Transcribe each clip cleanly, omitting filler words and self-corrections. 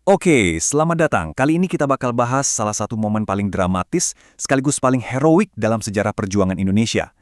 Oke, selamat datang. Kali ini kita bakal bahas salah satu momen paling dramatis sekaligus paling heroik dalam sejarah perjuangan Indonesia.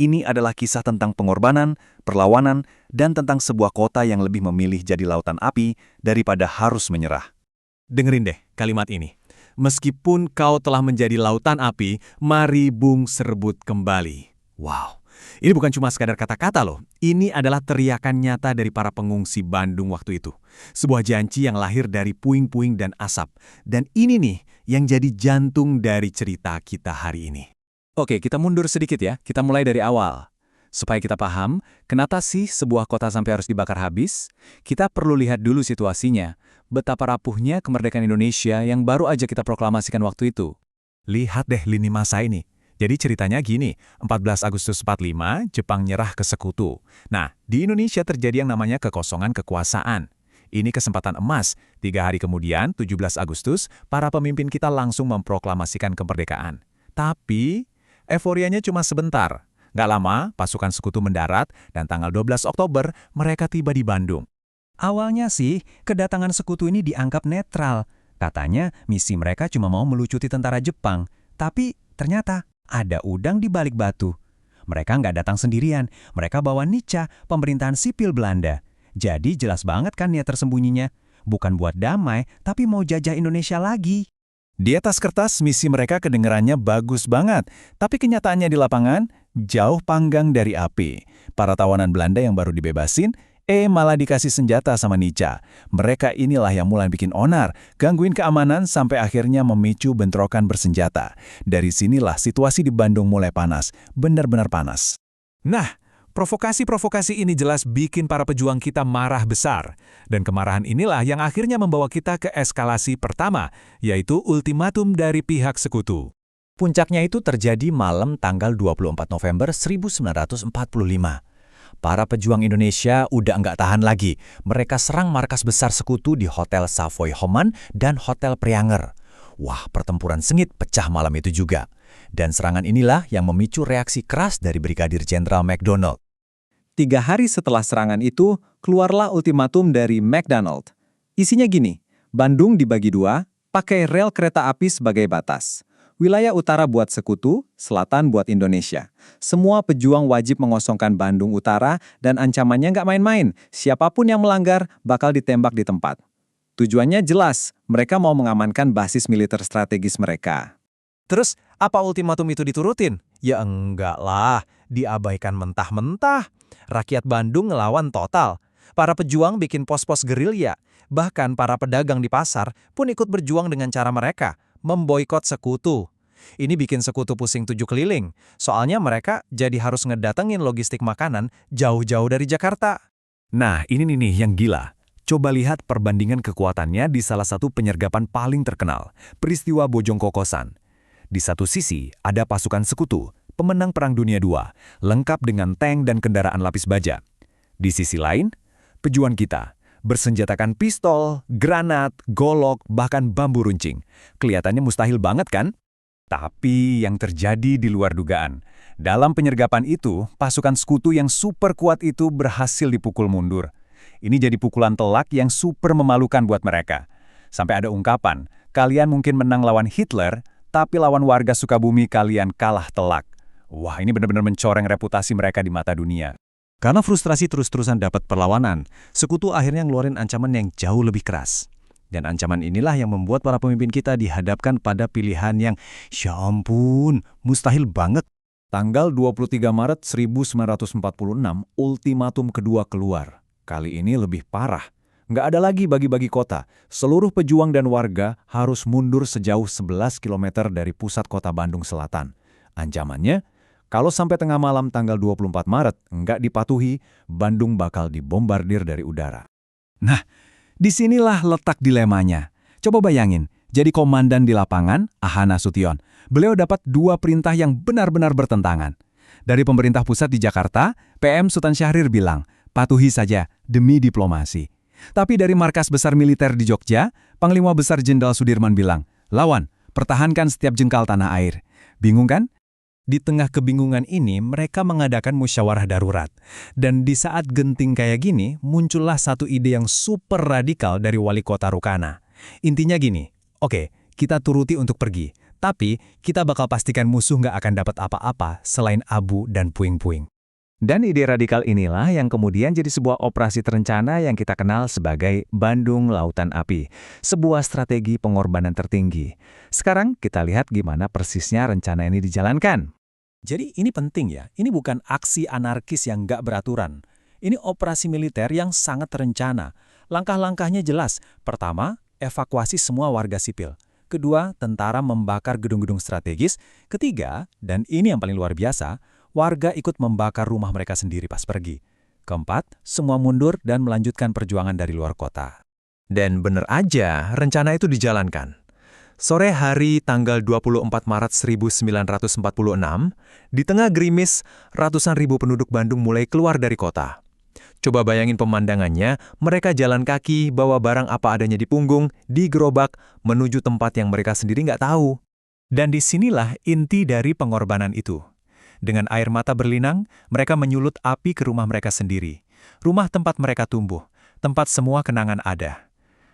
Ini adalah kisah tentang pengorbanan, perlawanan, dan tentang sebuah kota yang lebih memilih jadi lautan api daripada harus menyerah. Dengerin deh kalimat ini. Meskipun kau telah menjadi lautan api, mari bung serbut kembali. Wow, ini bukan cuma sekadar kata-kata loh. Ini adalah teriakan nyata dari para pengungsi Bandung waktu itu. Sebuah janji yang lahir dari puing-puing dan asap. Dan ini nih yang jadi jantung dari cerita kita hari ini. Oke, kita mundur sedikit ya. Kita mulai dari awal. Supaya kita paham, kenapa sih sebuah kota sampai harus dibakar habis? Kita perlu lihat dulu situasinya. Betapa rapuhnya kemerdekaan Indonesia yang baru aja kita proklamasikan waktu itu. Lihat deh lini masa ini. Jadi ceritanya gini, 14 Agustus 45, Jepang nyerah ke sekutu. Nah, di Indonesia terjadi yang namanya kekosongan kekuasaan. Ini kesempatan emas. 3 hari kemudian, 17 Agustus, para pemimpin kita langsung memproklamasikan kemerdekaan. Tapi, euforianya cuma sebentar. Nggak lama, pasukan sekutu mendarat, dan tanggal 12 Oktober, mereka tiba di Bandung. Awalnya sih, kedatangan sekutu ini dianggap netral. Katanya misi mereka cuma mau melucuti tentara Jepang. Tapi ternyata ada udang di balik batu. Mereka nggak datang sendirian, mereka bawa Nica, pemerintahan sipil Belanda. Jadi jelas banget kan niat tersembunyinya. Bukan buat damai, tapi mau jajah Indonesia lagi. Di atas kertas, misi mereka kedengerannya bagus banget. Tapi kenyataannya di lapangan, jauh panggang dari api. Para tawanan Belanda yang baru dibebasin, malah dikasih senjata sama Nica. Mereka inilah yang mulai bikin onar, gangguin keamanan sampai akhirnya memicu bentrokan bersenjata. Dari sinilah situasi di Bandung mulai panas, benar-benar panas. Nah, provokasi-provokasi ini jelas bikin para pejuang kita marah besar. Dan kemarahan inilah yang akhirnya membawa kita ke eskalasi pertama, yaitu ultimatum dari pihak sekutu. Puncaknya itu terjadi malam tanggal 24 November 1945. Para pejuang Indonesia udah nggak tahan lagi. Mereka serang markas besar sekutu di Hotel Savoy Homan dan Hotel Preanger. Wah, pertempuran sengit pecah malam itu juga. Dan serangan inilah yang memicu reaksi keras dari Brigadir Jenderal MacDonald. 3 hari setelah serangan itu, keluarlah ultimatum dari MacDonald. Isinya gini, Bandung dibagi 2, pakai rel kereta api sebagai batas. Wilayah utara buat sekutu, selatan buat Indonesia. Semua pejuang wajib mengosongkan Bandung Utara dan ancamannya nggak main-main. Siapapun yang melanggar bakal ditembak di tempat. Tujuannya jelas, mereka mau mengamankan basis militer strategis mereka. Terus, apa ultimatum itu diturutin? Ya enggak lah, diabaikan mentah-mentah. Rakyat Bandung ngelawan total. Para pejuang bikin pos-pos gerilya. Bahkan para pedagang di pasar pun ikut berjuang dengan cara mereka, memboikot sekutu. Ini bikin sekutu pusing 7 keliling. Soalnya mereka jadi harus ngedatengin logistik makanan jauh-jauh dari Jakarta. Nah, ini nih yang gila. Coba lihat perbandingan kekuatannya di salah satu penyergapan paling terkenal, peristiwa Bojong Kokosan. Di satu sisi, ada pasukan sekutu, pemenang Perang Dunia II, lengkap dengan tank dan kendaraan lapis baja. Di sisi lain, pejuang kita, bersenjatakan pistol, granat, golok, bahkan bambu runcing. Kelihatannya mustahil banget kan? Tapi yang terjadi di luar dugaan. Dalam penyergapan itu, pasukan sekutu yang super kuat itu berhasil dipukul mundur. Ini jadi pukulan telak yang super memalukan buat mereka. Sampai ada ungkapan, kalian mungkin menang lawan Hitler, tapi lawan warga Sukabumi kalian kalah telak. Wah, ini benar-benar mencoreng reputasi mereka di mata dunia. Karena frustrasi terus-terusan dapat perlawanan, sekutu akhirnya ngeluarin ancaman yang jauh lebih keras. Dan ancaman inilah yang membuat para pemimpin kita dihadapkan pada pilihan yang, ya ampun, mustahil banget. Tanggal 23 Maret 1946, ultimatum kedua keluar. Kali ini lebih parah. Nggak ada lagi bagi-bagi kota. Seluruh pejuang dan warga harus mundur sejauh 11 km dari pusat kota Bandung Selatan. Ancamannya, kalau sampai tengah malam tanggal 24 Maret nggak dipatuhi, Bandung bakal dibombardir dari udara. Nah, disinilah letak dilemanya. Coba bayangin, jadi komandan di lapangan, Ahana Sution. Beliau dapat 2 perintah yang benar-benar bertentangan. Dari pemerintah pusat di Jakarta, PM Sultan Syahrir bilang, patuhi saja demi diplomasi. Tapi dari markas besar militer di Jogja, Panglima Besar Jenderal Sudirman bilang, lawan, pertahankan setiap jengkal tanah air. Bingung kan? Di tengah kebingungan ini, mereka mengadakan musyawarah darurat. Dan di saat genting kayak gini, muncullah satu ide yang super radikal dari wali kota Rukana. Intinya gini, oke, kita turuti untuk pergi, tapi kita bakal pastikan musuh nggak akan dapat apa-apa selain abu dan puing-puing. Dan ide radikal inilah yang kemudian jadi sebuah operasi terencana yang kita kenal sebagai Bandung Lautan Api, sebuah strategi pengorbanan tertinggi. Sekarang kita lihat gimana persisnya rencana ini dijalankan. Jadi ini penting ya, ini bukan aksi anarkis yang nggak beraturan. Ini operasi militer yang sangat terencana. Langkah-langkahnya jelas. Pertama, evakuasi semua warga sipil. Kedua, tentara membakar gedung-gedung strategis. Ketiga, dan ini yang paling luar biasa, warga ikut membakar rumah mereka sendiri pas pergi. Keempat, semua mundur dan melanjutkan perjuangan dari luar kota. Dan bener aja, rencana itu dijalankan. Sore hari tanggal 24 Maret 1946, di tengah gerimis, ratusan ribu penduduk Bandung mulai keluar dari kota. Coba bayangin pemandangannya, mereka jalan kaki, bawa barang apa adanya di punggung, di gerobak, menuju tempat yang mereka sendiri nggak tahu. Dan disinilah inti dari pengorbanan itu. Dengan air mata berlinang, mereka menyulut api ke rumah mereka sendiri. Rumah tempat mereka tumbuh, tempat semua kenangan ada.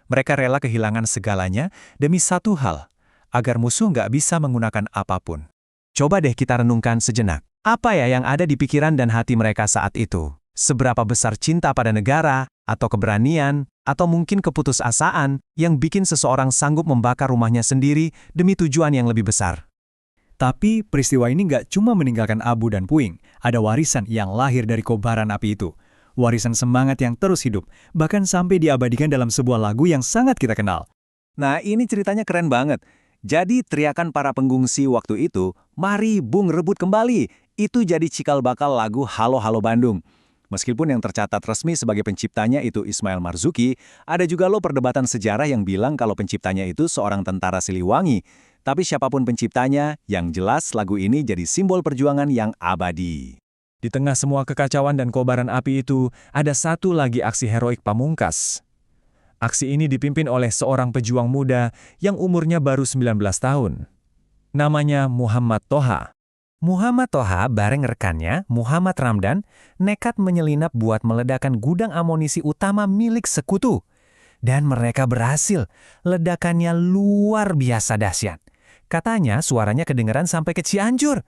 Mereka rela kehilangan segalanya demi satu hal, agar musuh nggak bisa menggunakan apapun. Coba deh kita renungkan sejenak. Apa ya yang ada di pikiran dan hati mereka saat itu? Seberapa besar cinta pada negara, atau keberanian, atau mungkin keputusasaan yang bikin seseorang sanggup membakar rumahnya sendiri demi tujuan yang lebih besar? Tapi peristiwa ini nggak cuma meninggalkan abu dan puing, ada warisan yang lahir dari kobaran api itu. Warisan semangat yang terus hidup, bahkan sampai diabadikan dalam sebuah lagu yang sangat kita kenal. Nah, ini ceritanya keren banget. Jadi teriakan para pengungsi waktu itu, "Mari Bung rebut kembali," itu jadi cikal bakal lagu Halo Halo Bandung. Meskipun yang tercatat resmi sebagai penciptanya itu Ismail Marzuki, ada juga loh perdebatan sejarah yang bilang kalau penciptanya itu seorang tentara Siliwangi. Tapi siapapun penciptanya, yang jelas lagu ini jadi simbol perjuangan yang abadi. Di tengah semua kekacauan dan kobaran api itu, ada satu lagi aksi heroik pamungkas. Aksi ini dipimpin oleh seorang pejuang muda yang umurnya baru 19 tahun. Namanya Muhammad Toha. Muhammad Toha bareng rekannya, Muhammad Ramdan, nekat menyelinap buat meledakkan gudang amunisi utama milik sekutu. Dan mereka berhasil. Ledakannya luar biasa dahsyat. Katanya suaranya kedengaran sampai ke Cianjur.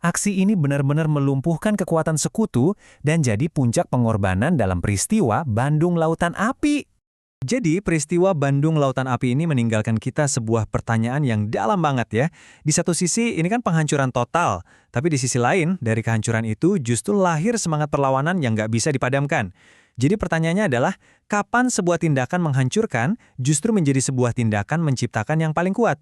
Aksi ini benar-benar melumpuhkan kekuatan sekutu dan jadi puncak pengorbanan dalam peristiwa Bandung Lautan Api. Jadi peristiwa Bandung Lautan Api ini meninggalkan kita sebuah pertanyaan yang dalam banget ya. Di satu sisi ini kan penghancuran total, tapi di sisi lain dari kehancuran itu justru lahir semangat perlawanan yang nggak bisa dipadamkan. Jadi pertanyaannya adalah, kapan sebuah tindakan menghancurkan justru menjadi sebuah tindakan menciptakan yang paling kuat?